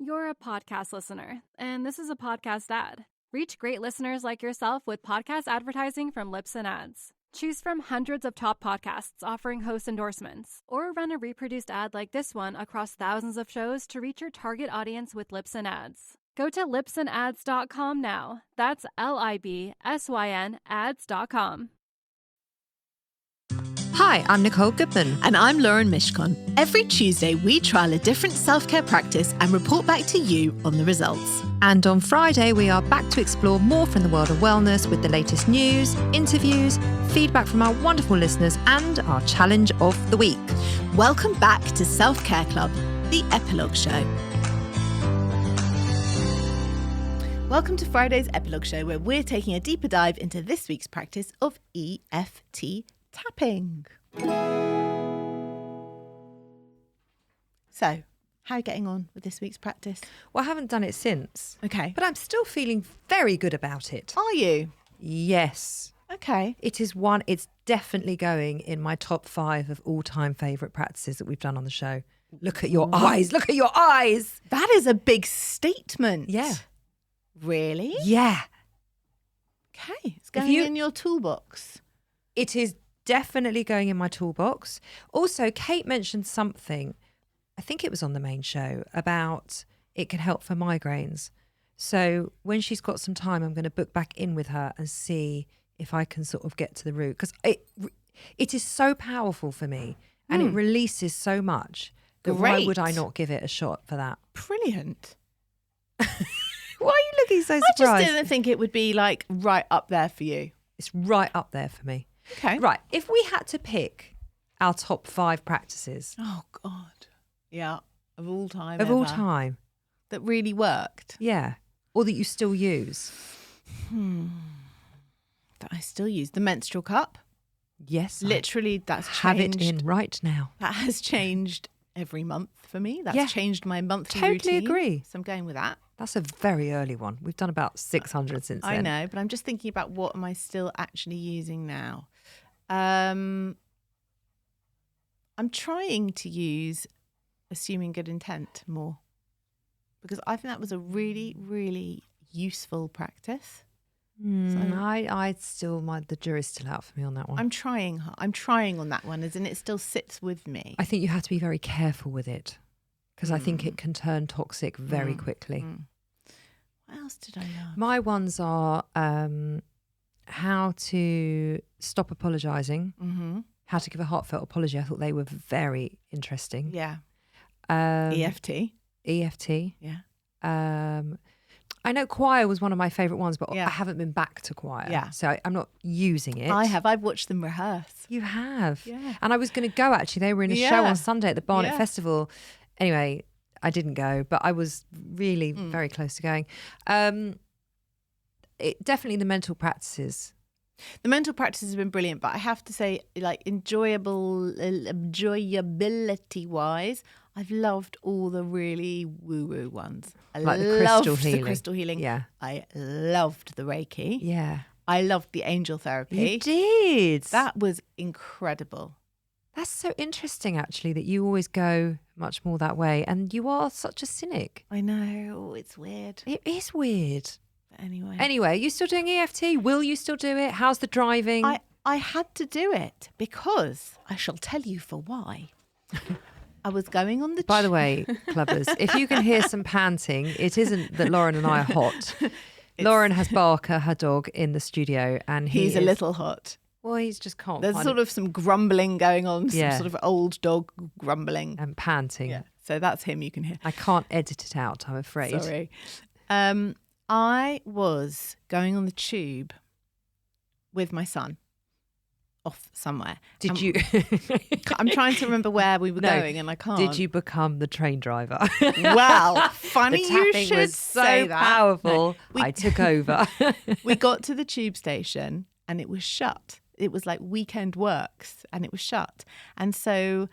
You're a podcast listener, and this is a podcast ad. Reach great listeners like yourself with podcast advertising from Lips and Ads. Choose from hundreds of top podcasts offering host endorsements, or run a reproduced ad like this one across thousands of shows to reach your target audience with Lips and Ads. Go to lipsandads.com now. That's LIBSYN ads.com. Hi, I'm Nicole Goodman. And I'm Lauren Mishkon. Every Tuesday, we trial a different self-care practice and report back to you on the results. And on Friday, we are back to explore more from the world of wellness with the latest news, interviews, feedback from our wonderful listeners, and our challenge of the week. Welcome back to Self-Care Club, the Epilogue Show. Welcome to Friday's Epilogue Show, where we're taking a deeper dive into this week's practice of EFT tapping. So, how are you getting on with this week's practice? Well, I haven't done it since. Okay. But I'm still feeling very good about it. Are you? Yes. Okay. It's definitely going in my top 5 of all-time favourite practices that we've done on the show. Look at your eyes. Look at your eyes. That is a big statement. Yeah. Really? Yeah. Okay. It's going in your toolbox. It is definitely going in my toolbox. Also, Kate mentioned something, I think it was on the main show, about it can help for migraines. So when she's got some time, I'm going to book back in with her and see if I can sort of get to the root. Because it is so powerful for me and it releases so much. That why would I not give it a shot for that? Brilliant. Why are you looking so surprised? I just didn't think it would be like right up there for you. It's right up there for me. Okay. Right. If we had to pick our top 5 practices. Oh, God. Yeah. Of all time. Of all time. That really worked. Yeah. Or that you still use. That I still use. The menstrual cup. Yes. Literally, that's have changed. Have it in right now. That has changed every month for me. That's changed my monthly routine. Totally agree. So I'm going with that. That's a very early one. We've done about 600 since then. I know, but I'm just thinking about what am I still actually using now. I'm trying to use assuming good intent more because I think that was a really, really useful practice. I still, the jury's still out for me on that one. I'm trying on that one, as in it still sits with me. I think you have to be very careful with it because I think it can turn toxic very quickly. What else did I love? My ones are how to stop apologising, how to give a heartfelt apology. I thought they were very interesting. Yeah. EFT. Yeah. I know choir was one of my favourite ones, but I haven't been back to choir. Yeah. So I'm not using it. I have. I've watched them rehearse. You have? Yeah. And I was going to go, actually. They were in a show on Sunday at the Barnet Festival. Anyway, I didn't go, but I was really very close to going. Definitely the mental practices. The mental practices have been brilliant, but I have to say, like, enjoyability-wise, I've loved all the really woo-woo ones. Like the crystal healing. The crystal healing. Yeah. I loved the Reiki. Yeah. I loved the angel therapy. You did. That was incredible. That's so interesting, actually, that you always go much more that way. And you are such a cynic. I know. It's weird. It is weird. But anyway. Anyway, are you still doing EFT? Will you still do it? How's the driving? I had to do it because I shall tell you for why. I was going on the... By the way, clubbers, if you can hear some panting, it isn't that Lauren and I are hot. Lauren has Barker, her dog, in the studio, and he's a little hot. Well, he's just can't. There's sort of some grumbling going on, Yeah. some sort of old dog grumbling. And panting. Yeah. So that's him, you can hear. I can't edit it out, I'm afraid. Sorry. I was going on the tube with my son off somewhere. Did you? I'm trying to remember where we were going and I can't. Did you become the train driver? Well, funny the you tapping should was say so that. powerful. No, I took over. We got to the tube station and it was shut. It was like weekend works and it was shut. And so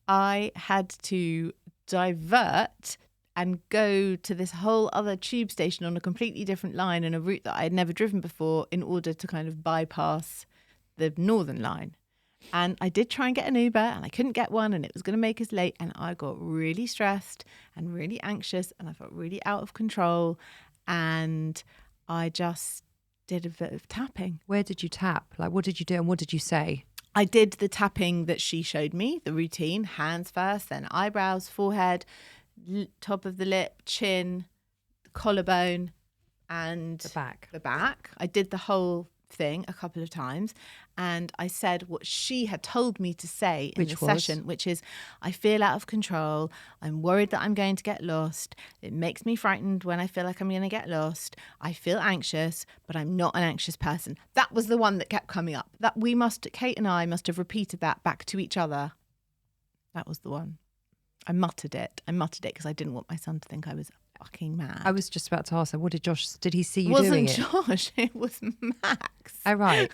I had to divert and go to this whole other tube station on a completely different line and a route that I had never driven before in order to kind of bypass the Northern Line. And I did try and get an Uber and I couldn't get one and it was going to make us late. And I got really stressed and really anxious and I felt really out of control. And I just did a bit of tapping. Where did you tap? Like, what did you do and what did you say? I did the tapping that she showed me, the routine, hands first, then eyebrows, forehead, top of the lip, chin, collarbone, and the back. I did the whole thing a couple of times and I said what she had told me to say in the session, which is, I feel out of control. I'm worried that I'm going to get lost. It makes me frightened when I feel like I'm going to get lost. I feel anxious, but I'm not an anxious person. That was the one that kept coming up. That Kate and I must have repeated that back to each other. That was the one. I muttered it because I didn't want my son to think I was fucking mad. I was just about to ask her, what did Josh, did he see you doing it? It wasn't Josh, it was Max. Oh, right.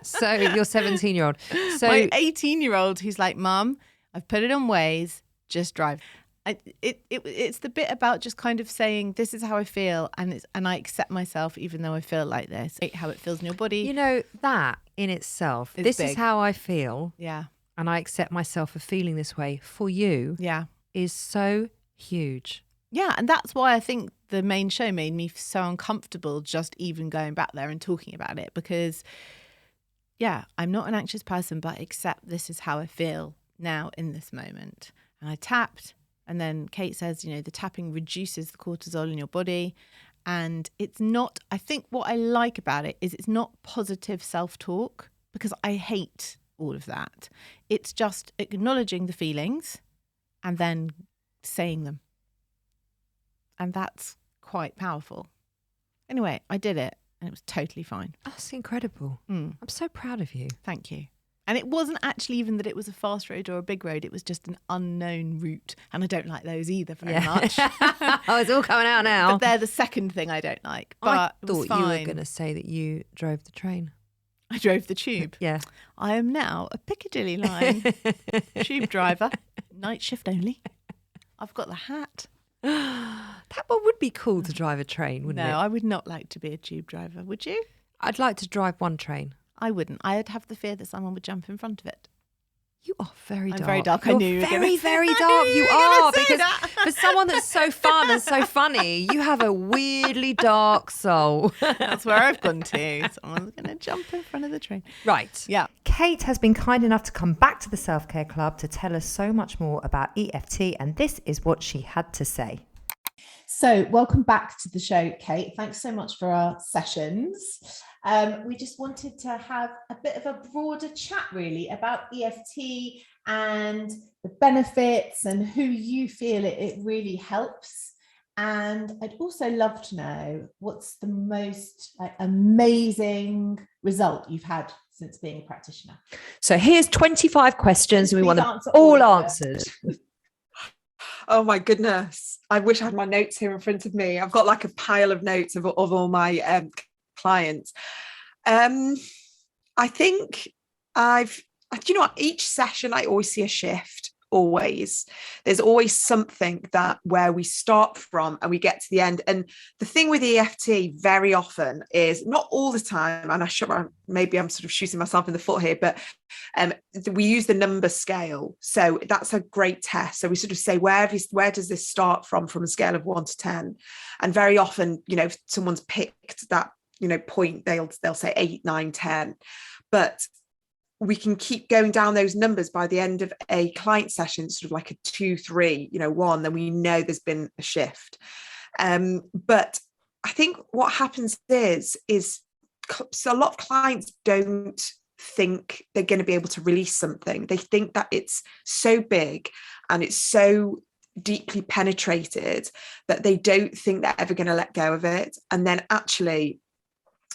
So your 17-year-old. So my 18-year-old who's like, Mum, I've put it on Waze, just drive. It's the bit about just kind of saying, this is how I feel and I accept myself even though I feel like this. How it feels in your body. You know, that in itself, It's this big. is how I feel. Yeah. And I accept myself for feeling this way for you. Yeah. Is so huge. Yeah, and that's why I think the main show made me so uncomfortable just even going back there and talking about it because, yeah, I'm not an anxious person, but accept this is how I feel now in this moment. And I tapped, and then Kate says, you know, the tapping reduces the cortisol in your body. And it's not, I think what I like about it is it's not positive self-talk because I hate all of that. It's just acknowledging the feelings and then saying them. And that's quite powerful. Anyway, I did it and it was totally fine. That's incredible. I'm so proud of you. Thank you. And it wasn't actually even that it was a fast road or a big road. It was just an unknown route. And I don't like those either very much. Oh, it's all coming out now. But they're the second thing I don't like. But I it was thought fine. you were going to say that you drove the train. I drove the tube. Yeah. I am now a Piccadilly line tube driver, night shift only. I've got the hat. That one would be cool to drive a train, wouldn't it? No, I would not like to be a tube driver. Would you? I'd like to drive one train. I wouldn't. I'd have the fear that someone would jump in front of it. You are very dark. I'm very dark. You're I knew you were very, gonna very say- dark. You are, say because that. for someone that's so fun and so funny, you have a weirdly dark soul. That's where I've gone to. Someone's going to jump in front of the train. Right. Yeah. Kate has been kind enough to come back to the Self Care Club to tell us so much more about EFT, and this is what she had to say. So welcome back to the show, Kate. Thanks so much for our sessions. We just wanted to have a bit of a broader chat really about EFT and the benefits and who you feel it really helps. And I'd also love to know what's the most amazing result you've had since being a practitioner. So here's 25 questions and we Please want them answer all all of them. answered. Oh my goodness. I wish I had my notes here in front of me. I've got like a pile of notes of all my clients. I think do you know what? Each session I always see a shift. Always. There's always something where we start from and we get to the end. And the thing with EFT very often is, not all the time, and maybe I'm sort of shooting myself in the foot here, but we use the number scale. So that's a great test. So we sort of say, where does this start from a scale of 1 to 10? And very often, you know, if someone's picked that, you know, point, they'll say 8, 9, 10. But we can keep going down those numbers by the end of a client session, sort of like a 2, 3, 1, then we know there's been a shift. But I think what happens is so a lot of clients don't think they're going to be able to release something. They think that it's so big and it's so deeply penetrated that they don't think they're ever going to let go of it. And then actually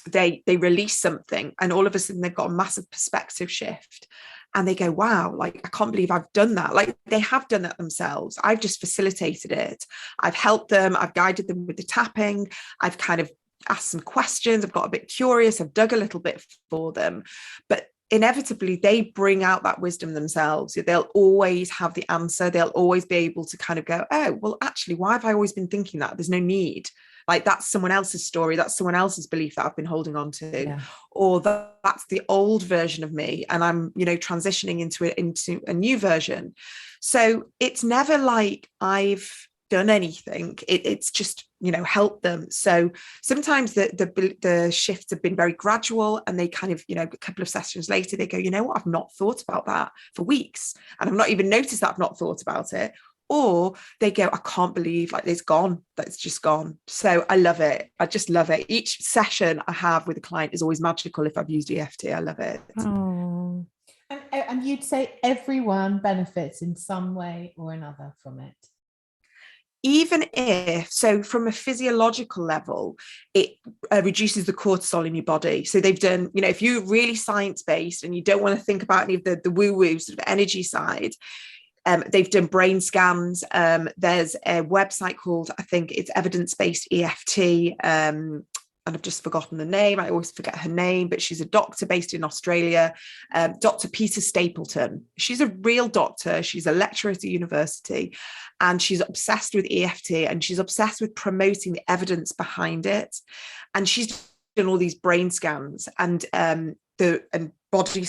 they release something and all of a sudden they've got a massive perspective shift and they go, wow, like, I can't believe I've done that. Like, they have done that themselves. I've just facilitated it. I've helped them. I've guided them with the tapping. I've kind of asked some questions. I've got a bit curious. I've dug a little bit for them. But inevitably they bring out that wisdom themselves. They'll always have the answer. They'll always be able to kind of go, oh, well, actually, why have I always been thinking that? There's no need. Like, that's someone else's story. That's someone else's belief that I've been holding on to. Yeah. Or that's the old version of me, and I'm, transitioning into a new version. So it's never like I've done anything. It's just, help them. So sometimes the shifts have been very gradual, and they kind of, a couple of sessions later, they go, you know what, I've not thought about that for weeks, and I've not even noticed that I've not thought about it. Or they go, I can't believe, like, it's gone, that's just gone. So I love it. I just love it. Each session I have with a client is always magical if I've used EFT. I love it. Oh. And you'd say everyone benefits in some way or another from it? Even if, so from a physiological level, it reduces the cortisol in your body. So they've done, if you're really science-based and you don't want to think about any of the woo-woo sort of energy side, they've done brain scans. There's a website called, I think it's Evidence-Based EFT, and I've just forgotten the name. I always forget her name, but she's a doctor based in Australia, Dr. Peter Stapleton. She's a real doctor. She's a lecturer at the university, and she's obsessed with EFT, and she's obsessed with promoting the evidence behind it. And she's done all these brain scans and body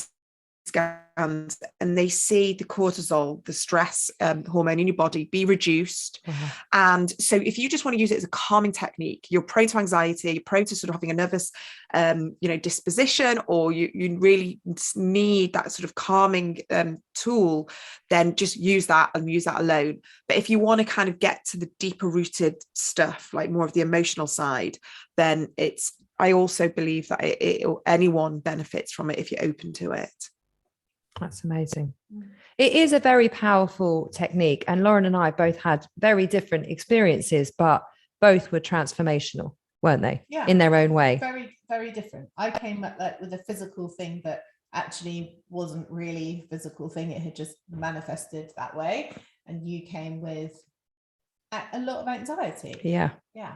scans, and they see the cortisol, the stress hormone in your body, be reduced. And so if you just want to use it as a calming technique, you're prone to anxiety, you're prone to sort of having a nervous disposition, or you really need that sort of calming tool, then just use that and use that alone. But if you want to kind of get to the deeper rooted stuff, like more of the emotional side, then I also believe that anyone benefits from it if you're open to it. That's amazing. It is a very powerful technique. And Lauren and I both had very different experiences, but both were transformational, weren't they? Yeah. In their own way. Very, very different. I came up with a physical thing that actually wasn't really a physical thing. It had just manifested that way. And you came with a lot of anxiety. Yeah. Yeah.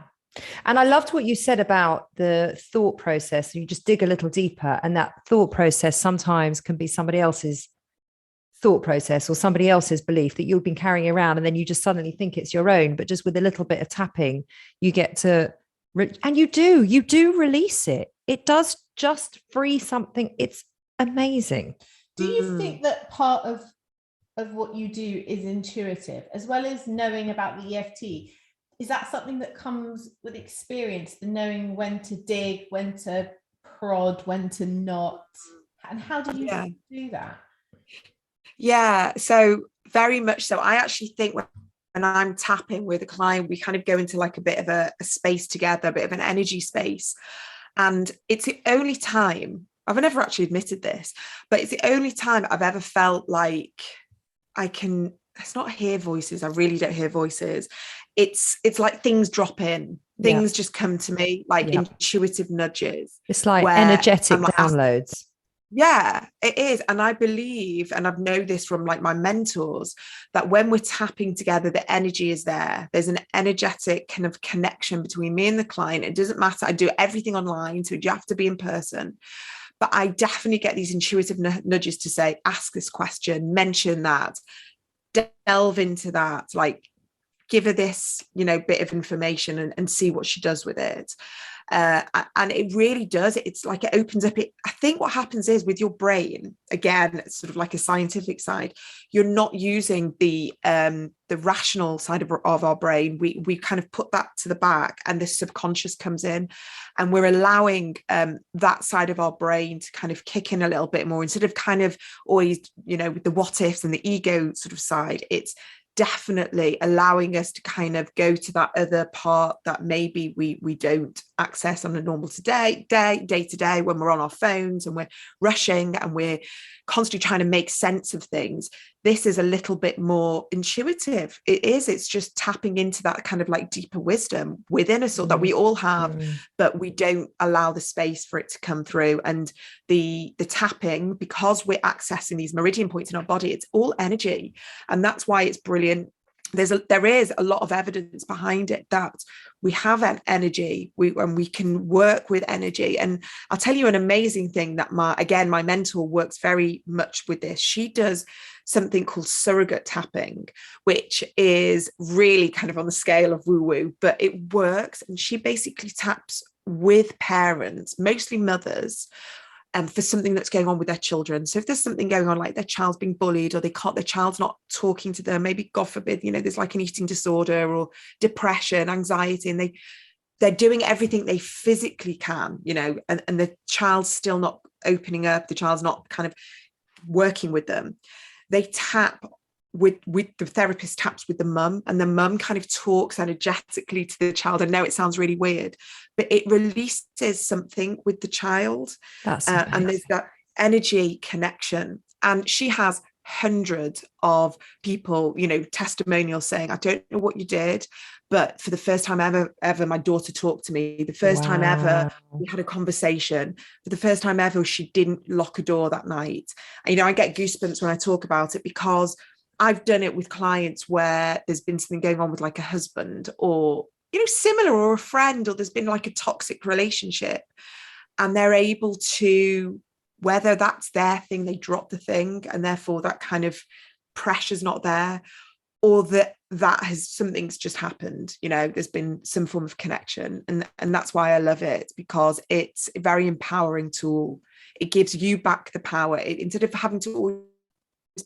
And I loved what you said about the thought process. You just dig a little deeper, and that thought process sometimes can be somebody else's thought process or somebody else's belief that you've been carrying around, and then you just suddenly think it's your own. But just with a little bit of tapping, you get to, and you do release it. It does just free something. It's amazing. Do you think that part of what you do is intuitive, as well as knowing about the EFT? Is that something that comes with experience, the knowing when to dig, when to prod, when to not? And how do you do that? Yeah, so very much so. I actually think when I'm tapping with a client, we kind of go into like a bit of a space together, a bit of an energy space. And it's the only time, I've never actually admitted this, but it's the only time I've ever felt like it's not hear voices. I really don't hear voices. It's like things drop in, things just come to me, like intuitive nudges. It's like energetic downloads. Yeah, it is. And I believe, and I've known this from like my mentors, that when we're tapping together, the energy is there. There's an energetic kind of connection between me and the client. It doesn't matter. I do everything online, so you have to be in person. But I definitely get these intuitive nudges to say, ask this question, mention that, delve into that, like give her this, bit of information and see what she does with it. And it really does. It's like it opens up. I think what happens is with your brain, again, it's sort of like a scientific side, you're not using the rational side of our brain. We kind of put that to the back, and the subconscious comes in, and we're allowing that side of our brain to kind of kick in a little bit more, instead of kind of always, with the what ifs and the ego sort of side. It's definitely allowing us to kind of go to that other part that maybe we don't access on a normal day to day, when we're on our phones and we're rushing and we're constantly trying to make sense of things. This is a little bit more intuitive. It's just tapping into that kind of like deeper wisdom within us, or that we all have, but we don't allow the space for it to come through. And the tapping, because we're accessing these meridian points in our body, it's all energy. And that's why it's brilliant there is a lot of evidence behind it that we have an energy, and we can work with energy. And I'll tell you an amazing thing that my mentor works very much with this. She does something called surrogate tapping, which is really kind of on the scale of woo-woo, but it works. And she basically taps with parents, mostly mothers, for something that's going on with their children. So if there's something going on, like their child's being bullied, or their child's not talking to them, maybe God forbid, there's like an eating disorder or depression, anxiety, and they're doing everything they physically can, and the child's still not opening up, the child's not kind of working with them. They tap with the therapist taps with the mum, and the mum kind of talks energetically to the child. I know it sounds really weird, but it releases something with the child. And there's that energy connection. And she has hundreds of people, testimonials saying, I don't know what you did, but for the first time ever, my daughter talked to me. The first time ever we had a conversation. For the first time ever, she didn't lock a door that night. And, I get goosebumps when I talk about it, because I've done it with clients where there's been something going on with like a husband, or, similar, or a friend, or there's been like a toxic relationship, and they're able to, whether that's their thing, they drop the thing, and therefore that kind of pressure's not there, or something's just happened, there's been some form of connection. And that's why I love it, because it's a very empowering tool. It gives you back the power. Instead of having to always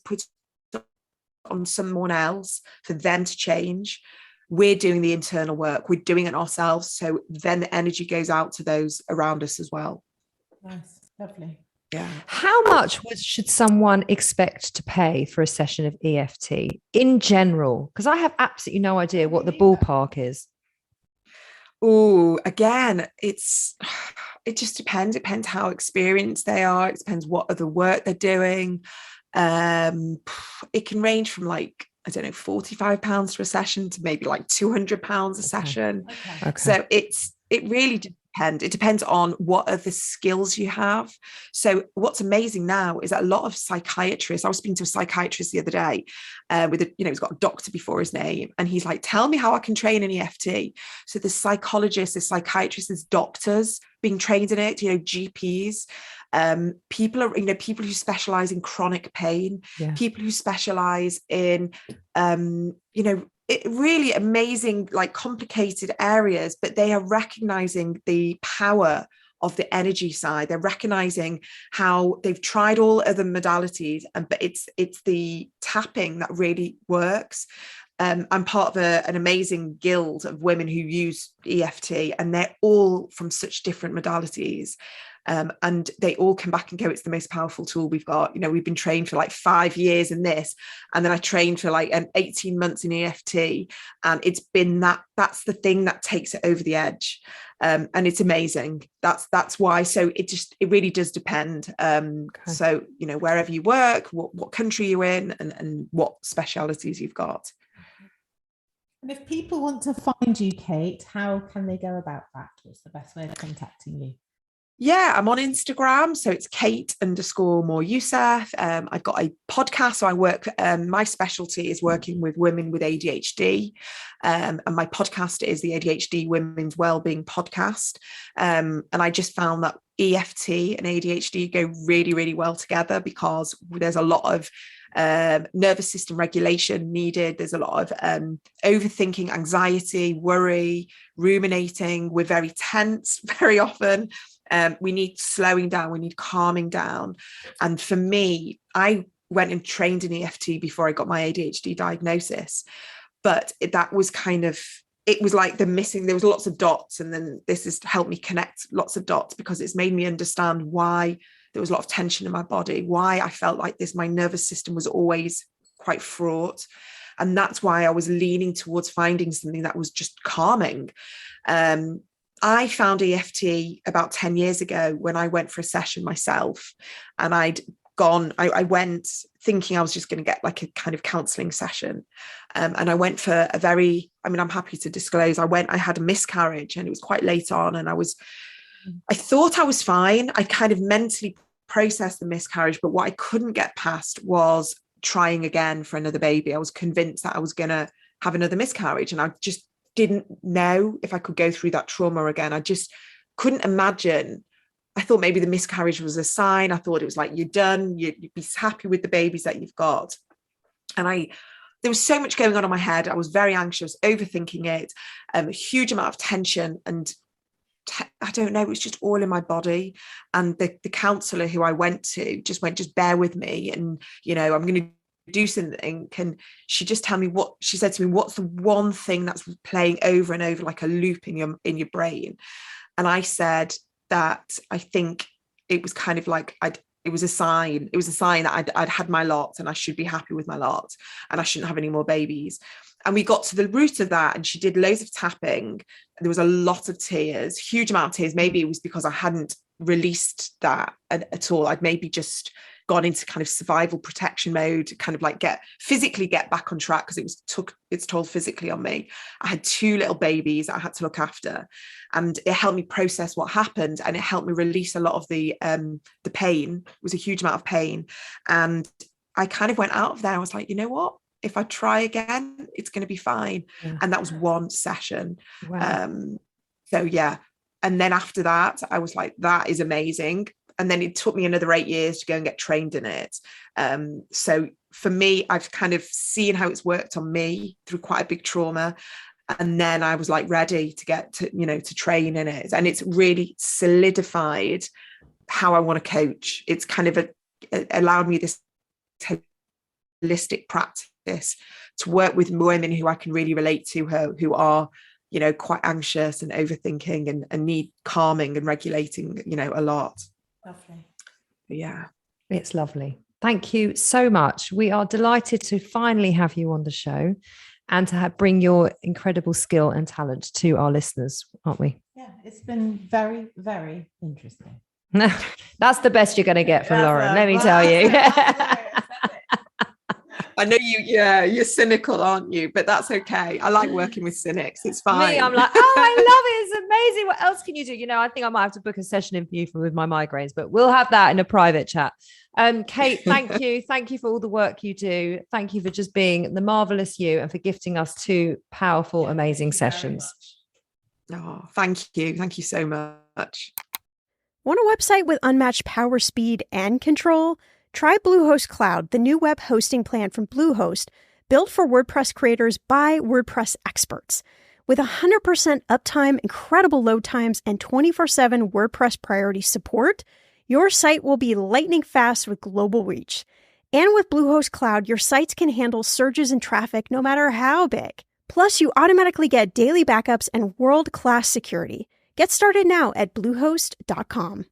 put on someone else for them to change, we're doing the internal work, we're doing it ourselves, so then the energy goes out to those around us as well. Nice, lovely. Yeah. How much should someone expect to pay for a session of EFT in general? Because I have absolutely no idea what the ballpark is. Oh, again, it just depends. It depends how experienced they are. It depends what other work they're doing. It can range from like, I don't know, £45 for a session to maybe like £200 a session. Okay. So it really depends. It depends on what are the skills you have. So what's amazing now is that a lot of psychiatrists, I was speaking to a psychiatrist the other day he's got a doctor before his name, and he's like, tell me how I can train in EFT. So there's psychologists, there's psychiatrists, there's doctors being trained in it, GPs. People who specialize in chronic pain, people who specialize in really amazing, like complicated areas, but they are recognizing the power of the energy side. They're recognizing how they've tried all other modalities, but it's the tapping that really works. I'm part of an amazing guild of women who use EFT, and they're all from such different modalities. And they all come back and go, it's the most powerful tool we've got. We've been trained for like 5 years in this, and then I trained for like 18 months in EFT, and it's been that's the thing that takes it over the edge. And it's amazing. That's why. So it really does depend. So, wherever you work, what country you're in, and what specialities you've got. And if people want to find you, Kate, how can they go about that? What's the best way of contacting you? Yeah, I'm on Instagram. So it's Kate_Moore Youssef. I've got a podcast. So I work, my specialty is working with women with ADHD. And my podcast is the ADHD Women's Wellbeing Podcast. And I just found that EFT and ADHD go really, really well together, because there's a lot of nervous system regulation needed. There's a lot of overthinking, anxiety, worry, ruminating. We're very tense very often. We need slowing down, we need calming down. And for me, I went and trained in EFT before I got my ADHD diagnosis, but that was it was like there was lots of dots, and then this has helped me connect lots of dots, because it's made me understand why there was a lot of tension in my body, why I felt like this, my nervous system was always quite fraught. And that's why I was leaning towards finding something that was just calming. I found EFT about 10 years ago when I went for a session myself, and I went thinking I was just going to get like a kind of counselling session. And I went for I'm happy to disclose, I had a miscarriage, and it was quite late on, and I thought I was fine. I kind of mentally processed the miscarriage, but what I couldn't get past was trying again for another baby. I was convinced that I was going to have another miscarriage. And I just didn't know if I could go through that trauma again. I just couldn't imagine. I thought maybe the miscarriage was a sign. I thought it was like, you're done. You'd be happy with the babies that you've got. And there was so much going on in my head. I was very anxious, overthinking it, a huge amount of tension. And I don't know, it was just all in my body. And the counsellor who I went to just bear with me. And, I'm going to do something. And she just said to me, what's the one thing that's playing over and over like a loop in your brain? And I said that I think it was kind of like it was a sign that I'd had my lot and I should be happy with my lot and I shouldn't have any more babials. And we got to the root of that, and she did loads of tapping. There was a lot of tears, huge amount of tears. Maybe it was because I hadn't released that at all. I'd maybe just gone into kind of survival protection mode, kind of like get back on track, because it took its toll physically on me. I had 2 little babies that I had to look after, and it helped me process what happened, and it helped me release a lot of the pain. It was a huge amount of pain. And I kind of went out of there. I was like, you know what? If I try again, it's going to be fine. Yeah. And that was one session. Wow. So yeah. And then after that, I was like, that is amazing. And then it took me another 8 years to go and get trained in it. So for me, I've kind of seen how it's worked on me through quite a big trauma. And then I was like ready to get to train in it. And it's really solidified how I want to coach. It's kind of allowed me this holistic practice to work with women who I can really relate to, who are, quite anxious and overthinking and need calming and regulating, a lot. Lovely. Yeah. It's lovely. Thank you so much. We are delighted to finally have you on the show and to bring your incredible skill and talent to our listeners, aren't we? Yeah, it's been very, very interesting. That's the best you're going to get from Lauren, let me tell you. I know you're cynical, aren't you? But that's okay. I like working with cynics. It's fine. Me, I'm like, I love it. It's amazing. What else can you do? I think I might have to book a session in for you with my migraines, but we'll have that in a private chat. Kate, thank you. Thank you for all the work you do. Thank you for just being the marvelous you and for gifting us 2 powerful, amazing sessions. Oh, thank you. Thank you so much. Want a website with unmatched power, speed, and control? Try Bluehost Cloud, the new web hosting plan from Bluehost, built for WordPress creators by WordPress experts. With 100% uptime, incredible load times, and 24/7 WordPress priority support, your site will be lightning fast with global reach. And with Bluehost Cloud, your sites can handle surges in traffic no matter how big. Plus, you automatically get daily backups and world-class security. Get started now at bluehost.com.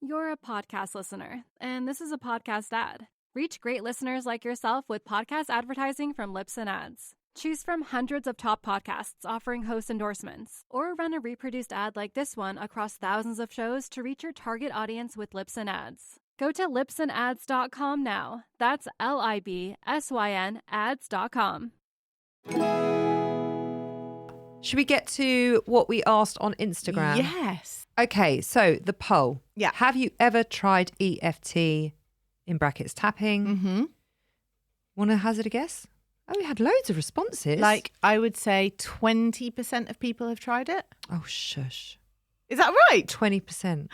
You're a podcast listener, and this is a podcast ad. Reach great listeners like yourself with podcast advertising from Lips and Ads. Choose from hundreds of top podcasts offering host endorsements, or run a reproduced ad like this one across thousands of shows to reach your target audience with Lips and Ads. Go to lipsandads.com now. That's LIBSYN ads.com. Should we get to what we asked on Instagram? Yes. Okay, so the poll. Yeah. Have you ever tried EFT, in brackets tapping? Mm-hmm. Want to hazard a guess? Oh, we had loads of responses. Like, I would say 20% of people have tried it. Oh, shush. Is that right? 20%.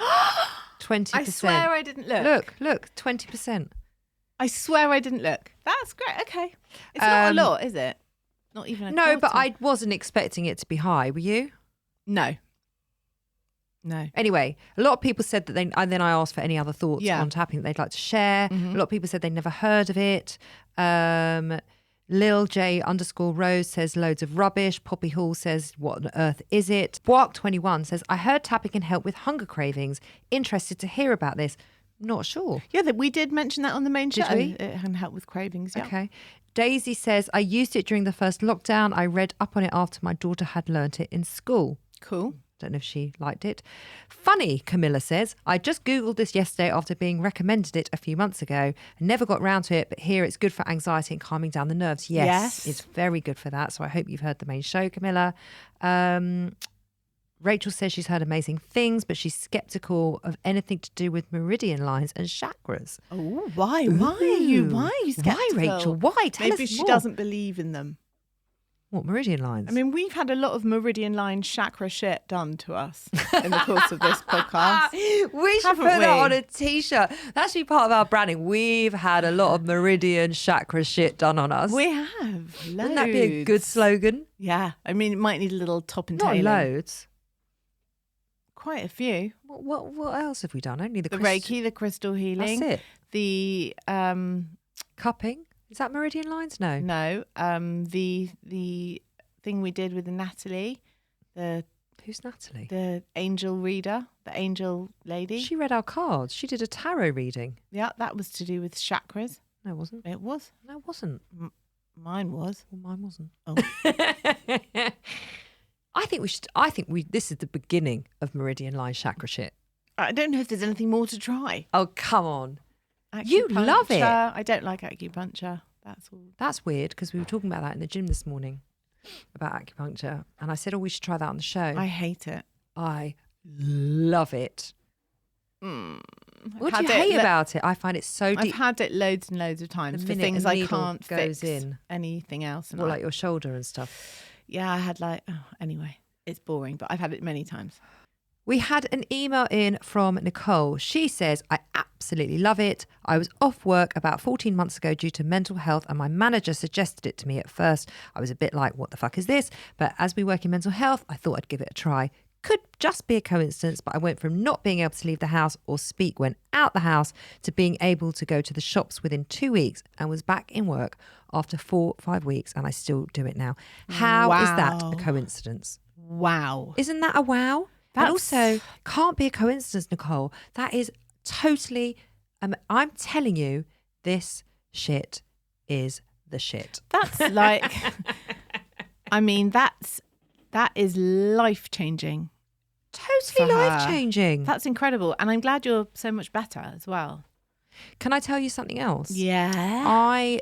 20%. I swear I didn't look. Look, 20%. I swear I didn't look. That's great. Okay. It's not a lot, is it? Not even a No, quarter. but I wasn't expecting it to be high. Were you? No. Anyway, a lot of people said that and then I asked for any other thoughts on tapping that they'd like to share. Mm-hmm. A lot of people said they'd never heard of it. Lil J _Rose says loads of rubbish. Poppy Hall says, what on earth is it? Bark21 says, I heard tapping can help with hunger cravings. Interested to hear about this. Not sure. Yeah, we did mention that on the main show. Did we? It can help with cravings, yeah. Okay. Daisy says, I used it during the first lockdown. I read up on it after my daughter had learnt it in school. Cool. Don't know if she liked it. Funny, Camilla says, I just Googled this yesterday after being recommended it a few months ago. I never got round to it, but here it's good for anxiety and calming down the nerves. Yes, it's very good for that. So I hope you've heard the main show, Camilla. Rachel says she's heard amazing things, but she's skeptical of anything to do with meridian lines and chakras. Oh, why? Why are you skeptical? Why, Rachel? Why? Tell us Maybe she more. doesn't believe in them. What, meridian lines? I mean, we've had a lot of meridian line chakra shit done to us in the course of this podcast. we should haven't put that we? on a t-shirt. That should be part of our branding. We've had a lot of meridian chakra shit done on us. We have. Loads. Wouldn't that be a good slogan? Yeah. I mean, it might need a little top and Not tailing. loads. Quite a few. What else have we done? Only the Reiki, the crystal healing. That's it. The Cupping. Is that meridian lines? No. no, the thing we did with Natalie, Who's Natalie? the angel reader, the angel lady. She read our cards. She did a tarot reading. Yeah, that was to do with chakras. No, it wasn't. It was. No, it wasn't. Mine was. Well, mine wasn't. Oh. I think we should. I think we. This is the beginning of meridian line chakra shit. I don't know if there's anything more to try. Oh, come on. You love it. Acupuncture. I don't like acupuncture. That's all. That's weird because we were talking about that in the gym this morning about acupuncture, and I said, "Oh, we should try that on the show." I hate it. I love it. Mm. What do you hate about it? I find it so I've deep. had it loads and loads of times The for minute things a I needle can't goes fix in. anything else. And Well, like your shoulder and stuff. yeah, I had anyway, it's boring, but I've had it many times. We had an email in from Nicole. She says, I absolutely love it. I was off work about 14 months ago due to mental health and my manager suggested it to me at first. I was a bit like, what the fuck is this? But as we work in mental health, I thought I'd give it a try. Could just be a coincidence, but I went from not being able to leave the house or speak when out the house to being able to go to the shops within 2 weeks and was back in work after 4-5 weeks and I still do it now. How is that Wow. a coincidence? Wow. Isn't that a wow? And That's- also, can't be a coincidence, Nicole. That is totally, I'm telling you, this shit is the shit. That's like, I mean, that is life changing. Totally For her. life-changing. That's incredible. And I'm glad you're so much better as well. Can I tell you something else? Yeah. I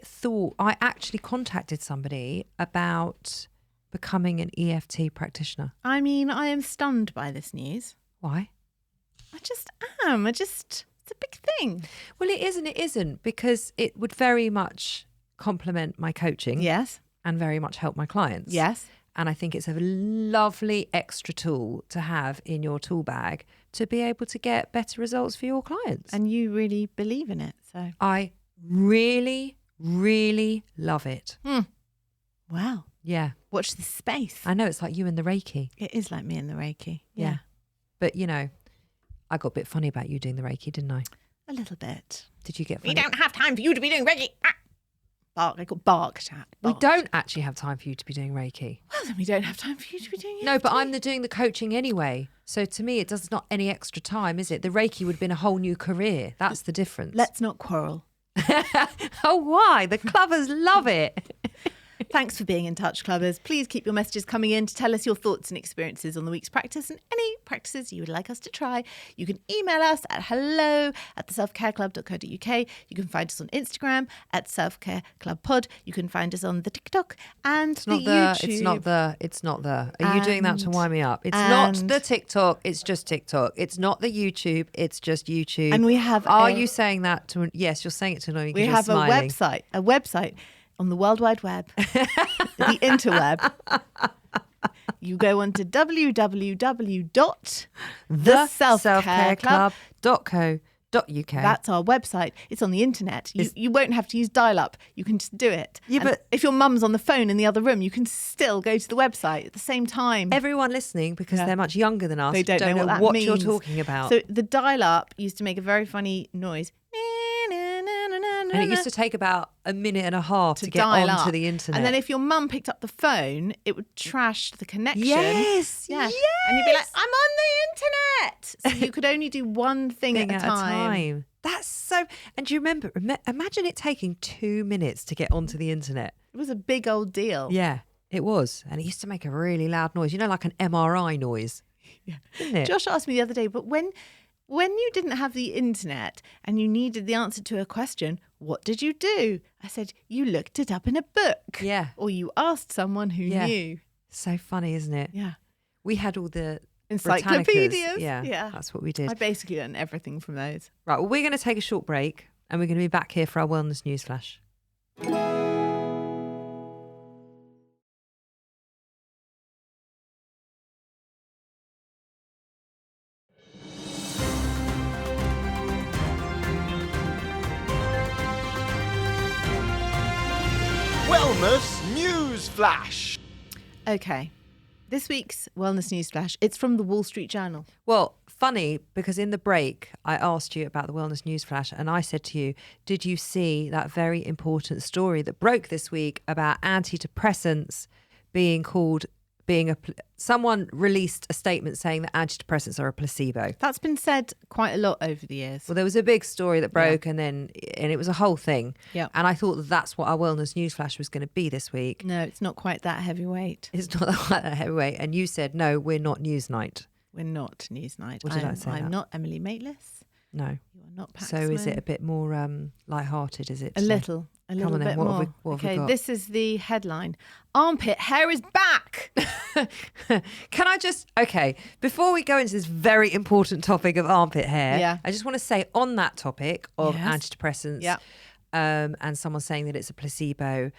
actually contacted somebody about becoming an EFT practitioner. I mean, I am stunned by this news. Why? I just am. It's a big thing. Well, it is and it isn't, because it would very much complement my coaching Yes. and very much help my clients. Yes. And I think it's a lovely extra tool to have in your tool bag to be able to get better results for your clients. And you really believe in it. So, I really, really love it. wow. Yeah. Watch this space. I know it's like you and the Reiki. It is like me and the Reiki. Yeah. But, you know, I got a bit funny about you doing the Reiki, didn't I? A little bit. Did you get funny? We don't have time for you to be doing Reiki. Bark. I got bark chat. We Bark. don't actually have time for you to be doing Reiki. Well, then we don't have time for you to be doing it. No, but I'm doing the coaching anyway. So to me, it does not any extra time, is it? The Reiki would have been a whole new career. That's the difference. Let's not quarrel. Oh, why? The clubbers love it. Thanks for being in touch, clubbers. Please keep your messages coming in to tell us your thoughts and experiences on the week's practice and any practices you would like us to try. You can email us at hello@theselfcareclub.co.uk. You can find us on Instagram at selfcareclubpod. You can find us on the TikTok and YouTube. It's not the. Are you doing that to wind me up? It's not the TikTok. It's just TikTok. It's not the YouTube. It's just YouTube. And we have Are you saying that to? Yes, you're saying it to annoy me. We have a website on the World Wide Web, the interweb. You go on to www.theselfcareclub.co.uk. That's our website. It's on the internet. You won't have to use dial-up. You can just do it. Yeah, And but- if your mum's on the phone in the other room, you can still go to the website at the same time. Everyone listening, because Yeah. they're much younger than us, They don't know what that you're means. talking about. So the dial-up used to make a very funny noise. And it used to take about a minute and a half to get dial onto up. the internet. And then if your mum picked up the phone, it would trash the connection. Yes, Yeah. yes. And you'd be like, I'm on the internet. So you could only do one thing at a time. That's so. And do you remember? Imagine it taking 2 minutes to get onto the internet. It was a big old deal. Yeah, it was, and it used to make a really loud noise. You know, like an MRI noise. Yeah. Didn't it? Josh asked me the other day, but when you didn't have the internet and you needed the answer to a question, what did you do? I said, you looked it up in a book. Yeah. Or you asked someone who Yeah. knew. So funny, isn't it? Yeah. We had all the Encyclopedias. Britannicas. Yeah, Yeah. that's what we did. I basically learned everything from those. Right, well, we're going to take a short break, and we're going to be back here for our wellness newsflash. Wellness News Flash. Okay. This week's Wellness News Flash, it's from the Wall Street Journal. Well, funny, because in the break, I asked you about the Wellness News Flash, and I said to you, did you see that very important story that broke this week about antidepressants someone released a statement saying that antidepressants are a placebo. That's been said quite a lot over the years. Well, there was a big story that broke, and it was a whole thing. Yeah. And I thought that's what our Wellness News Flash was going to be this week. No, it's not quite that heavyweight. It's not quite that heavyweight. And you said, no, we're not Newsnight. We're not Newsnight. What did I say? I'm not Emily Maitlis. No. You are not Paxman. So is it a bit more light-hearted, is it? A little Come on then, bit what more. have we Okay, got? this is the headline. Armpit hair is back. Can I just, before we go into this very important topic of armpit hair, I just want to say on that topic of antidepressants and someone saying that it's a placebo,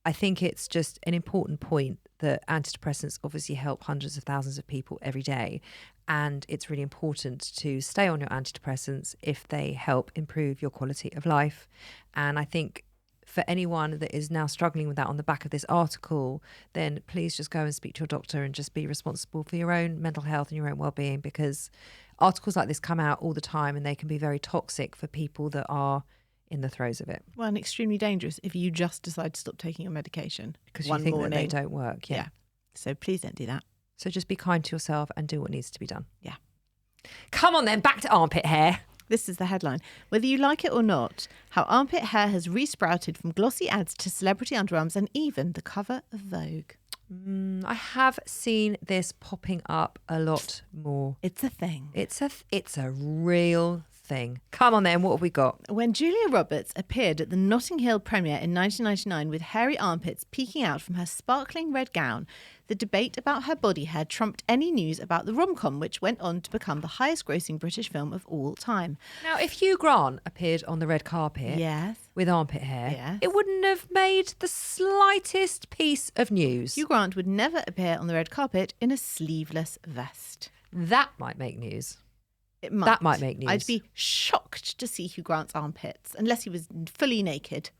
I think it's just an important point that antidepressants obviously help hundreds of thousands of people every day. And it's really important to stay on your antidepressants if they help improve your quality of life. And I think for anyone that is now struggling with that on the back of this article, then please just go and speak to your doctor and just be responsible for your own mental health and your own well-being, because articles like this come out all the time and they can be very toxic for people that are in the throes of it. Well, and extremely dangerous if you just decide to stop taking your medication Because one you think morning. that they don't work. Yeah. So please don't do that. So just be kind to yourself and do what needs to be done. Yeah. Come on then, back to armpit hair. This is the headline. Whether you like it or not, how armpit hair has resprouted from glossy ads to celebrity underarms and even the cover of Vogue. I have seen this popping up a lot more. It's a thing. It's a real thing. Come on then, what have we got? When Julia Roberts appeared at the Notting Hill premiere in 1999 with hairy armpits peeking out from her sparkling red gown, the debate about her body hair trumped any news about the rom-com, which went on to become the highest-grossing British film of all time. Now, if Hugh Grant appeared on the red carpet with armpit hair, it wouldn't have made the slightest piece of news. Hugh Grant would never appear on the red carpet in a sleeveless vest. That might make news. It might. That might make news. I'd be shocked to see Hugh Grant's armpits, unless he was fully naked.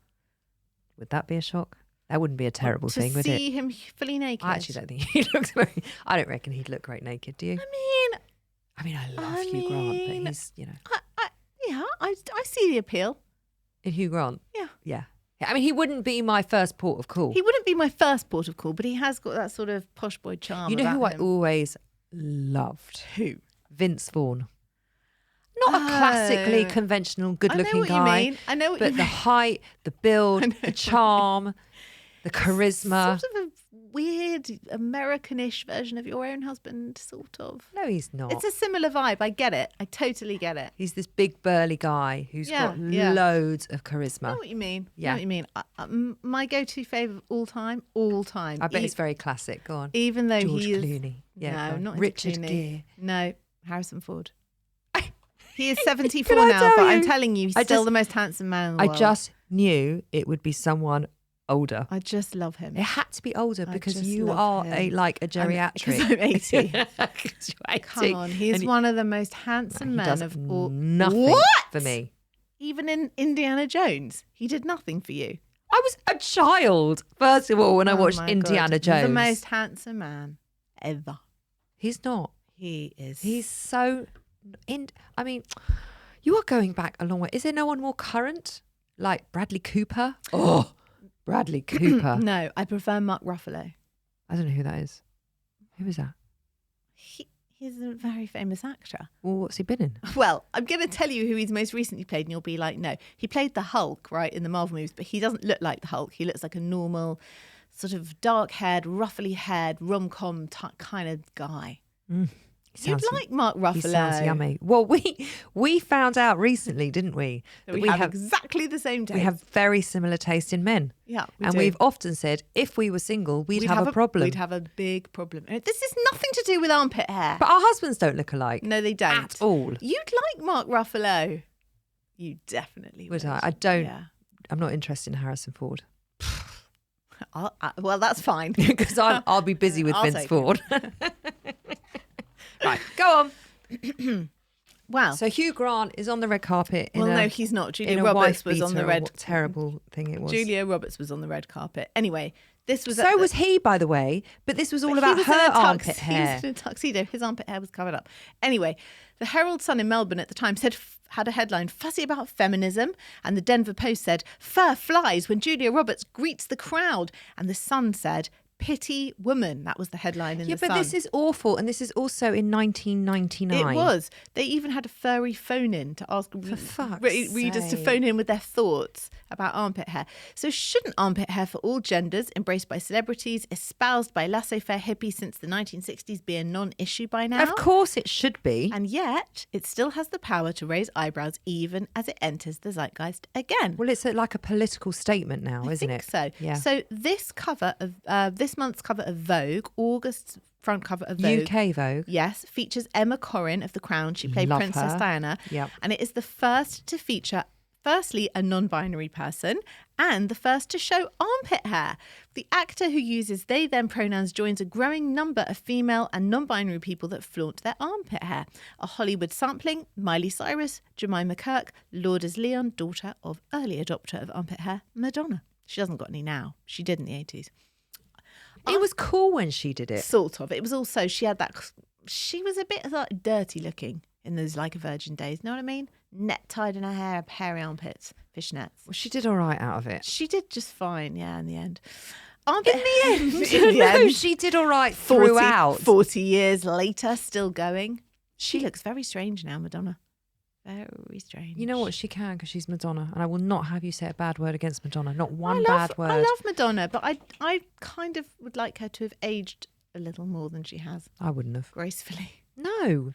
Would that be a shock? That wouldn't be a terrible thing, would To it? see him fully naked. I actually don't think he looks very... I don't reckon he'd look great naked, do you? I love Hugh Grant, but he's, I see the appeal. In Hugh Grant? Yeah. Yeah. I mean, he wouldn't be my first port of call. He wouldn't be my first port of call, but he has got that sort of posh boy charm. You know who about I him. always loved? Who? Vince Vaughn. Not a classically conventional, good-looking guy. I know what you mean. But the height, the build, the charm, the charisma. Sort of a weird Americanish version of your own husband, sort of. No, he's not. It's a similar vibe. I get it. I totally get it. He's this big burly guy who's got loads of charisma. I know what you mean. Yeah. I know what you mean. My go-to favourite of all time. I bet it's very classic. Go on. Even though George he is... Clooney. Yeah, no, not Richard Clooney. Gere. No, Harrison Ford. He is 74 Can I now, tell but you? I'm telling you, he's still the most handsome man in the world. I just knew it would be someone older. I just love him. It had to be older because just you love are him. a geriatric. Because I'm 80. 'Cause you're 80. Come on, he's one of the most handsome He men does of all. nothing What? for me. Even in Indiana Jones, he did nothing for you. I was a child, first of all, when I watched my Indiana God. Jones. He's the most handsome man ever. He's not. He is. He's so... I mean, you are going back a long way. Is there no one more current? Like Bradley Cooper? Oh, Bradley Cooper. No, I prefer Mark Ruffalo. I don't know who that is. Who is that? He's a very famous actor. Well, what's he been in? Well, I'm going to tell you who he's most recently played, and you'll be like, no. He played the Hulk, right, in the Marvel movies, but he doesn't look like the Hulk. He looks like a normal, sort of dark-haired, ruffly-haired, rom-com kind of guy. You'd like Mark Ruffalo. He sounds yummy. Well, we found out recently, didn't we? That we have exactly the same taste. We have very similar taste in men. Yeah, and we've often said if we were single, we'd have a problem. We'd have a big problem. This is nothing to do with armpit hair. But our husbands don't look alike. No, they don't. At all. You'd like Mark Ruffalo. You definitely would. I don't. Yeah. I'm not interested in Harrison Ford. Well, that's fine. Because I'll be busy with Vince Ford. Right, go on. Wow. So Hugh Grant is on the red carpet. No, he's not. in Julia a Roberts wife was on the beater, red. what terrible thing it was. Julia Roberts was on the red carpet. Anyway, this was. So was he, by the way. But this was all But about he was her in a armpit He hair. was in a tuxedo. His armpit hair was covered up. Anyway, the Herald Sun in Melbourne at the time had a headline, "Fussy about feminism," and the Denver Post said, "Fur flies when Julia Roberts greets the crowd," and the Sun said, "Pity woman." That was the headline in the Sun. Yeah, but this is awful, and this is also in 1999. It was. They even had a furry phone in to ask readers to phone in with their thoughts about armpit hair. So shouldn't armpit hair for all genders, embraced by celebrities, espoused by laissez-faire hippies since the 1960s, be a non-issue by now? Of course it should be. And yet, it still has the power to raise eyebrows even as it enters the zeitgeist again. Well, it's like a political statement now, isn't it? So, Yeah. So this cover of this month's cover of Vogue, August's front cover of Vogue, UK Vogue. yes, features Emma Corrin of The Crown. She played Love Princess her. Diana, Yep. and it is the first to feature, firstly, a non-binary person, and the first to show armpit hair. The actor who uses they them pronouns joins a growing number of female and non-binary people that flaunt their armpit hair. A Hollywood sampling: Miley Cyrus, Jemima Kirk, Lourdes Leon, daughter of early adopter of armpit hair, Madonna. She hasn't got any now. She did in the 80s. It was cool when she did it. Sort of. It was also, she had that, she was a bit like dirty looking in those Like a Virgin days. Know what I mean? Net tied in her hair, hairy armpits, fishnets. Well, she did all right out of it. She did just fine, yeah, in the end. Armpit, In the end, in the no, end, she did all right throughout. 40 years later, still going. She looks very strange now, Madonna. Very strange. You know what? She can because she's Madonna, and I will not have you say a bad word against Madonna. Not one I love, bad word. I love Madonna, but I kind of would like her to have aged a little more than she has, I wouldn't have. gracefully. No,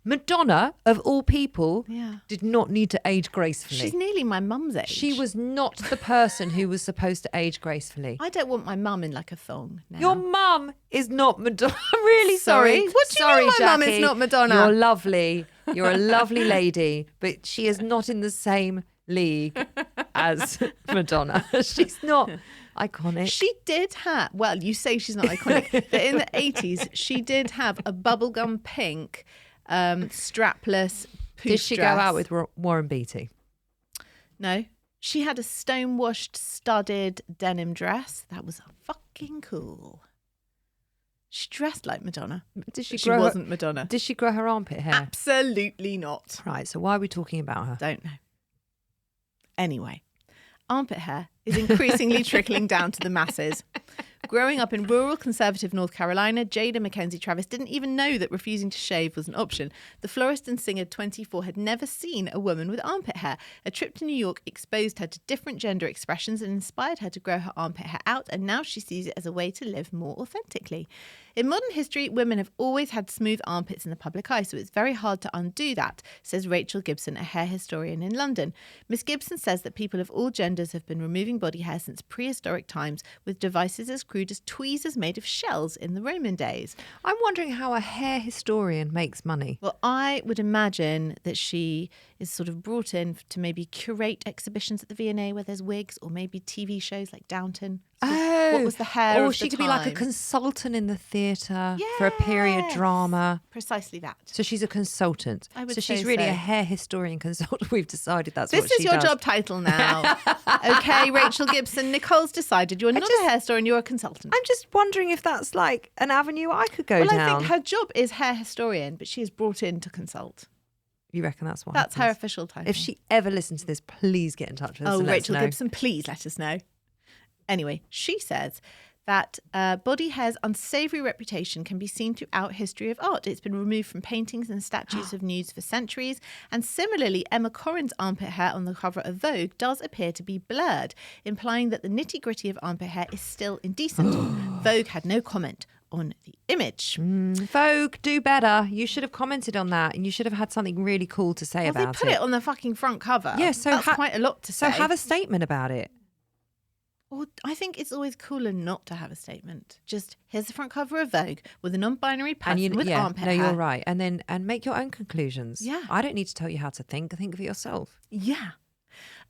Madonna of all people Yeah. did not need to age gracefully. She's nearly my mum's age. She was not the person who was supposed to age gracefully. I don't want my mum in like a thong now. Your mum is not Madonna. I'm really Sorry? sorry. What do you sorry, mean my mum is Jackie. not Madonna? You're lovely. You're a lovely lady, but she is not in the same league as Madonna. She's not iconic. She did have, well, you say she's not iconic, but in the 80s, she did have a bubblegum pink, strapless poof Did she dress. go out with Warren Beatty? No. She had a stone-washed, studded denim dress. That was fucking cool. She dressed like Madonna. Did she She grow wasn't Madonna. Did she grow her armpit hair? Absolutely not. Right, so why are we talking about her? Don't know. Anyway, armpit hair is increasingly trickling down to the masses. Growing up in rural conservative North Carolina, Jada Mackenzie Travis didn't even know that refusing to shave was an option. The florist and singer, 24, had never seen a woman with armpit hair. A trip to New York exposed her to different gender expressions and inspired her to grow her armpit hair out, and now she sees it as a way to live more authentically. In modern history, women have always had smooth armpits in the public eye, so it's very hard to undo that, says Rachel Gibson, a hair historian in London. Miss Gibson says that people of all genders have been removing body hair since prehistoric times, with devices as crude as tweezers made of shells in the Roman days. I'm wondering how a hair historian makes money. Well, I would imagine that she is sort of brought in to maybe curate exhibitions at the V&A where there's wigs, or maybe TV shows like Downton. What was the hair Or of she the could be like a time? consultant in the theatre for a period Yes. drama. Precisely that. So she's a consultant. I would so she's say really so. a hair historian consultant. We've decided that's This what is she your does. job title now. Okay, Rachel Gibson. Nicole's decided you're not a hair historian, you're a consultant. I'm just wondering if that's like an avenue I could go Well, down. I think her job is hair historian, but she is brought in to consult. You reckon that's what That's her happens? official title. If she ever listens to this, please get in touch with us. Oh, and let us Rachel know. Gibson, please let us know. Anyway, she says that body hair's unsavoury reputation can be seen throughout history of art. It's been removed from paintings and statues of nudes for centuries. And similarly, Emma Corrin's armpit hair on the cover of Vogue does appear to be blurred, implying that the nitty-gritty of armpit hair is still indecent. Vogue had no comment on the image. Vogue, do better. You should have commented on that, and you should have had something really cool to say Well, about they put it on the fucking front cover. Yeah, so that's quite a lot to say. So have a statement about it. Or I think it's always cooler not to have a statement. Just here's the front cover of Vogue with a non-binary person with armpit hair. No, you're right. And make your own conclusions. Yeah. I don't need to tell you how to think. Think of it yourself. Yeah.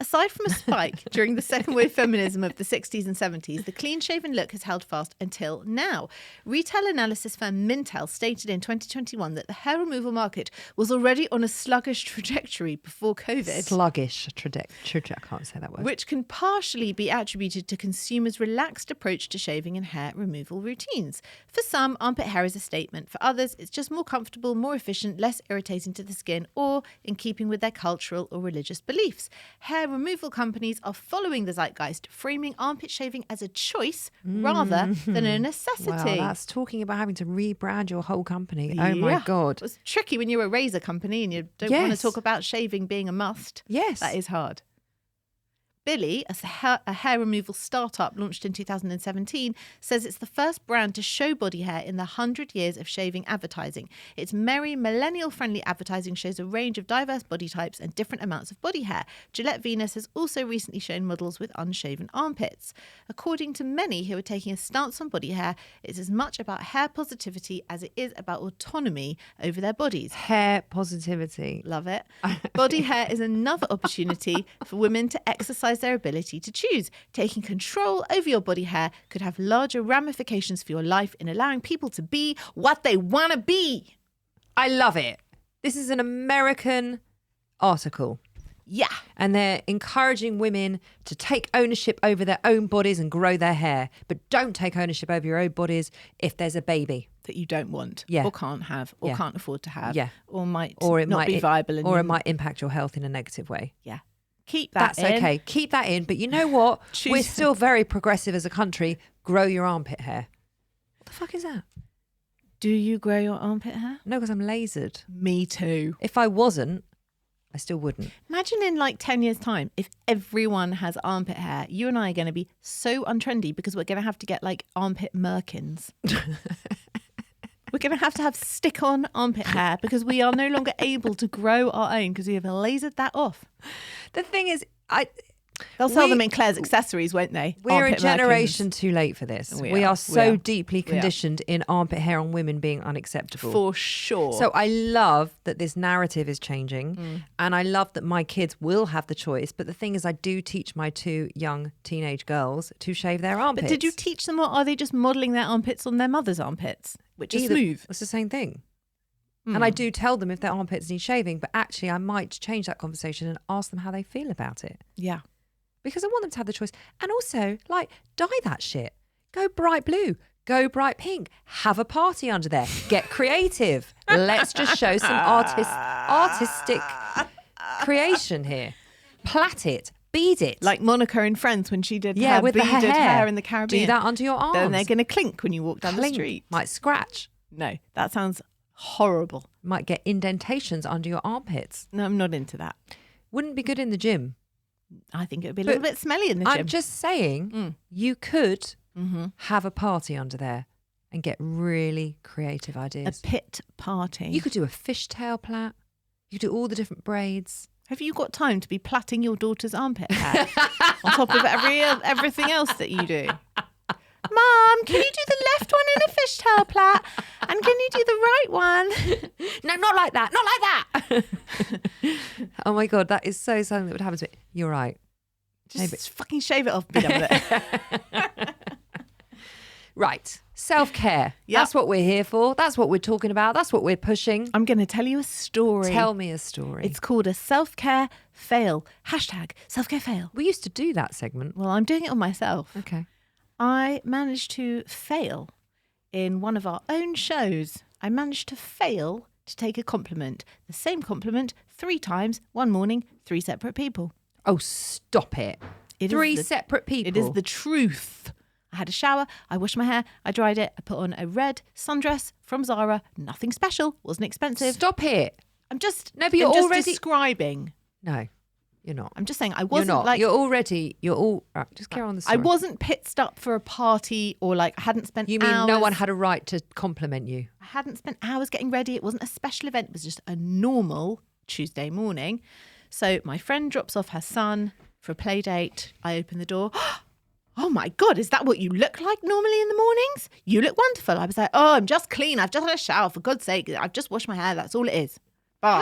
Aside from a spike during the second wave feminism of the 60s and 70s, the clean-shaven look has held fast until now. Retail analysis firm Mintel stated in 2021 that the hair removal market was already on a sluggish trajectory before COVID. Sluggish trajectory. I can't say that word. Which can partially be attributed to consumers' relaxed approach to shaving and hair removal routines. For some, armpit hair is a statement. For others, it's just more comfortable, more efficient, less irritating to the skin, or in keeping with their cultural or religious beliefs. Hair removal companies are following the zeitgeist, framing armpit shaving as a choice rather than a necessity. Wow, that's talking about having to rebrand your whole company. Oh my God. It's tricky when you're a razor company and you don't want to talk about shaving being a must. Yes. That is hard. Billy, a hair removal startup launched in 2017, says it's the first brand to show body hair in the 100 years of shaving advertising. Its merry, millennial-friendly advertising shows a range of diverse body types and different amounts of body hair. Gillette Venus has also recently shown models with unshaven armpits. According to many who are taking a stance on body hair, it's as much about hair positivity as it is about autonomy over their bodies. Hair positivity. Love it. Body hair is another opportunity for women to exercise their ability to choose. Taking control over your body hair could have larger ramifications for your life in allowing people to be what they want to be. I love it. This is an American article. Yeah. And they're encouraging women to take ownership over their own bodies and grow their hair. But don't take ownership over your own bodies if there's a baby that you don't want or can't have or can't afford to have or it not might be viable. It might impact your health in a negative way. Yeah. Keep that in. That's okay. Keep that in. But you know what? We're still very progressive as a country. Grow your armpit hair. What the fuck is that? Do you grow your armpit hair? No, because I'm lasered. Me too. If I wasn't, I still wouldn't. Imagine in like 10 years' time, if everyone has armpit hair, you and I are going to be so untrendy because we're going to have to get like armpit merkins. We're going to have stick-on armpit hair because we are no longer able to grow our own because we have lasered that off. The thing is, they'll sell them in Claire's accessories, won't they? We're Armpit a generation merkins. too late for this. We are are. so deeply conditioned in armpit hair on women being unacceptable. For sure. So I love that this narrative is changing and I love that my kids will have the choice. But the thing is, I do teach my 2 young teenage girls to shave their armpits. But did you teach them, or are they just modelling their armpits on their mother's armpits, which is smooth? It's the same thing. And I do tell them if their armpits need shaving, but actually I might change that conversation and ask them how they feel about it. Yeah. Because I want them to have the choice. And also, like, dye that shit. Go bright blue. Go bright pink. Have a party under there. Get creative. Let's just show some artistic creation here. Plait it. Bead it. Like Monica in Friends when she did her with beaded the hair in the Caribbean. Do that under your arms. Then they're going to clink when you walk down the street. Might scratch. No, that sounds horrible. Might get indentations under your armpits. No, I'm not into that. Wouldn't be good in the gym. I think it would be a little bit smelly in the gym. I'm just saying, you could have a party under there and get really creative ideas. A pit party. You could do a fishtail plait. You could do all the different braids. Have you got time to be plaiting your daughter's armpit hair on top of everything else that you do? Mom, can you do the left one in a fishtail plait? And can you do the right one? No, not like that. Not like that. Oh my God, that is so something that would happen to me. You're right. Just fucking shave it off. Be done with it. Right. Self-care. Yep. That's what we're here for. That's what we're talking about. That's what we're pushing. I'm going to tell you a story. Tell me a story. It's called a self-care fail. Hashtag self-care fail. We used to do that segment. Well, I'm doing it on myself. Okay. I managed to fail in one of our own shows. I managed to fail to take a compliment. The same compliment 3 times, one morning, 3 separate people. Oh, stop it. 3 separate people. It is the truth. I had a shower, I washed my hair, I dried it, I put on a red sundress from Zara. Nothing special, wasn't expensive. Stop it. I'm just No, but you're already describing. No, you're not. I'm just saying I wasn't you're not. like you're all right, just carry on the story. I wasn't pitched up for a party or like I hadn't spent You mean hours. no one had a right to compliment you? I hadn't spent hours getting ready. It wasn't a special event. It was just a normal Tuesday morning. So my friend drops off her son for a play date. I open the door. Oh my God, is that what you look like normally in the mornings? You look wonderful. I was like, oh, I'm just clean. I've just had a shower. For God's sake, I've just washed my hair. That's all it is. Bye.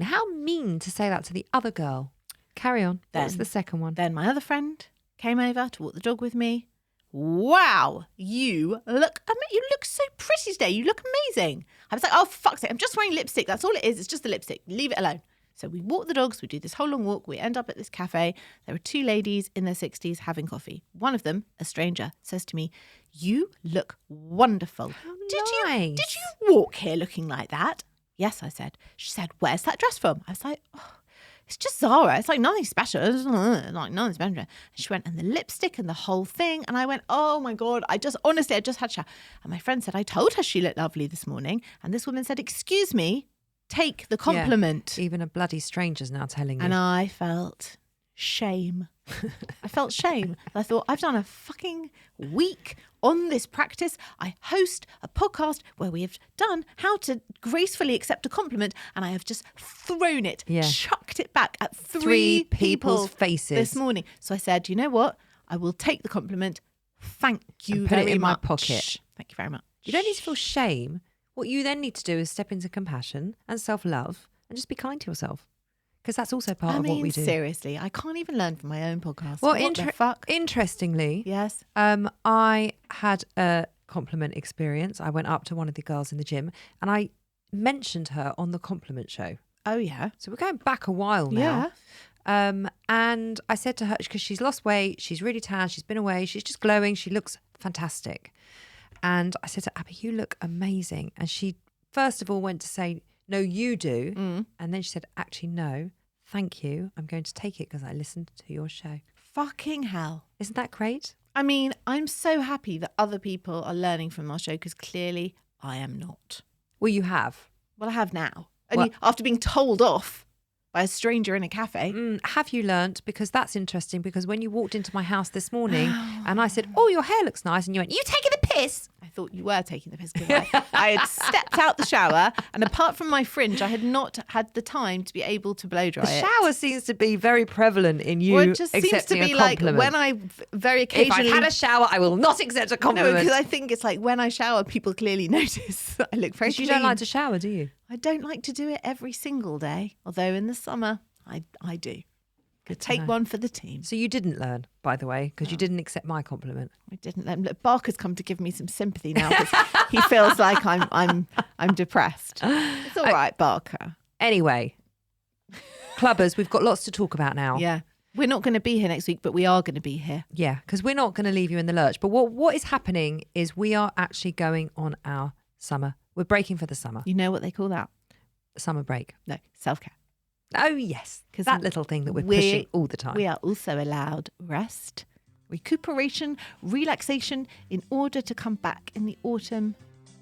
How mean to say that to the other girl. Carry on. That was Then- the second one. Then my other friend came over to walk the dog with me. Wow, you look so pretty today. You look amazing. I was like, oh, for fuck's sake, I'm just wearing lipstick. That's all it is. It's just the lipstick. Leave it alone. So we walk the dogs. We do this whole long walk. We end up at this cafe. There are two ladies in their 60s having coffee. One of them, a stranger, says to me, "You look wonderful. Did nice. you walk here looking like that?" "Yes," I said. She said, "Where's that dress from?" I was like, "Oh, it's just Zara. It's like nothing special. It's like nothing special." And she went, "And the lipstick and the whole thing." And I went, "Oh my God, I just had a shower." And my friend said, "I told her she looked lovely this morning." And this woman said, "Excuse me, take the compliment." Yeah, even a bloody stranger's now telling you. And I felt shame. I felt shame. I thought, I've done a fucking week on this practice. I host a podcast where we have done how to gracefully accept a compliment, and I have just thrown it, chucked it back at three people's faces this morning. So I said, you know what? I will take the compliment. Thank you And put very it in my much. pocket. Thank you very much. You don't need to feel shame. What you then need to do is step into compassion and self-love and just be kind to yourself. Because that's also part of what we do. Seriously, I can't even learn from my own podcast. Well, What the fuck? interestingly, Yes. I had a compliment experience. I went up to one of the girls in the gym and I mentioned her on the compliment show. Oh, yeah. So we're going back a while now. And I said to her, because she's lost weight, she's really tan, she's been away, she's just glowing, she looks fantastic. And I said to Abby, "You look amazing." And she first of all went to say, "No, you do." And then she said, "Actually, no, thank you. I'm going to take it because I listened to your show." Fucking hell. Isn't that great? I mean, I'm so happy that other people are learning from our show because clearly I am not. Well, you have. Well, I have now. Only after being told off by a stranger in a cafe. Have you learnt? Because that's interesting, because when you walked into my house this morning and I said, "Oh, your hair looks nice," and you went, "You taking the piss?" I thought you were taking the piss because I had stepped out the shower, and apart from my fringe, I had not had the time to be able to blow dry The it. shower seems to be very prevalent in you Well, it just accepting seems to be a like compliment. when I very If occasionally I've had a shower, I will not accept a No, compliment. because I think it's like when I shower, people clearly notice that I look very Because you clean. don't like to shower, do you? I don't like to do it every single day, although in the summer I do. Good to Take know. one for the team. So you didn't learn, by the way, because you didn't accept my compliment. I didn't let him. Look, Barker's come to give me some sympathy now because he feels like I'm depressed. It's all right, Barker. Anyway, clubbers, we've got lots to talk about now. Yeah, we're not going to be here next week, but we are going to be here. Yeah, because we're not going to leave you in the lurch. But what is happening is we are actually going on our summer. We're breaking for the summer. You know what they call that? Summer break. No, self-care. Oh, yes. 'Cause That little thing that we're pushing all the time. We are also allowed rest, recuperation, relaxation in order to come back in the autumn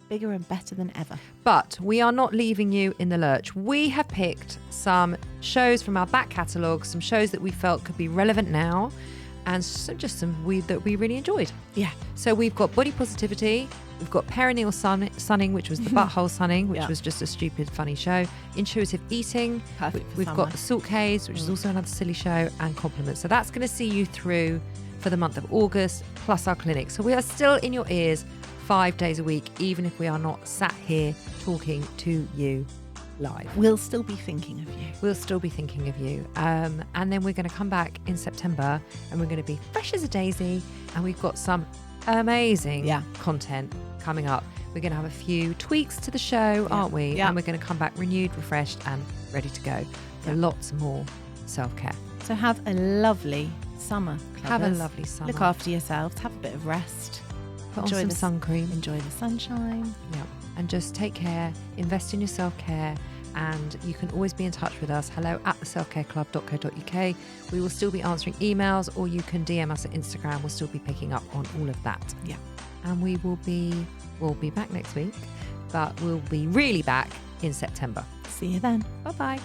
bigger and better than ever. But we are not leaving you in the lurch. We have picked some shows from our back catalogue, some shows that we felt could be relevant now, and just some that we really enjoyed. Yeah. So we've got Body Positivity, we've got Perineal Sunning, which was the butthole sunning, which Yeah. was just a stupid, funny show. Intuitive Eating. Perfect for We've summer. got The Suitcase, which is also another silly show, and Compliments. So that's going to see you through for the month of August, plus our clinic. So we are still in your ears 5 days a week, even if we are not sat here talking to you live. We'll still be thinking of you. We'll still be thinking of you. And then we're going to come back in September and we're going to be fresh as a daisy. And we've got some amazing content coming up. We're going to have a few tweaks to the show, aren't we? Yeah. And we're going to come back renewed, refreshed and ready to go for lots more self-care. So have a lovely summer. Have a clubbers. lovely summer. Look after yourselves. Have a bit of rest. Put Enjoy on some sun cream. Enjoy the sunshine. Yeah. And just take care, invest in your self-care, and you can always be in touch with us. hello@theselfcareclub.co.uk. We will still be answering emails, or you can DM us at Instagram. We'll still be picking up on all of that. Yeah. And we'll be back next week, but we'll be really back in September. See you then. Bye-bye.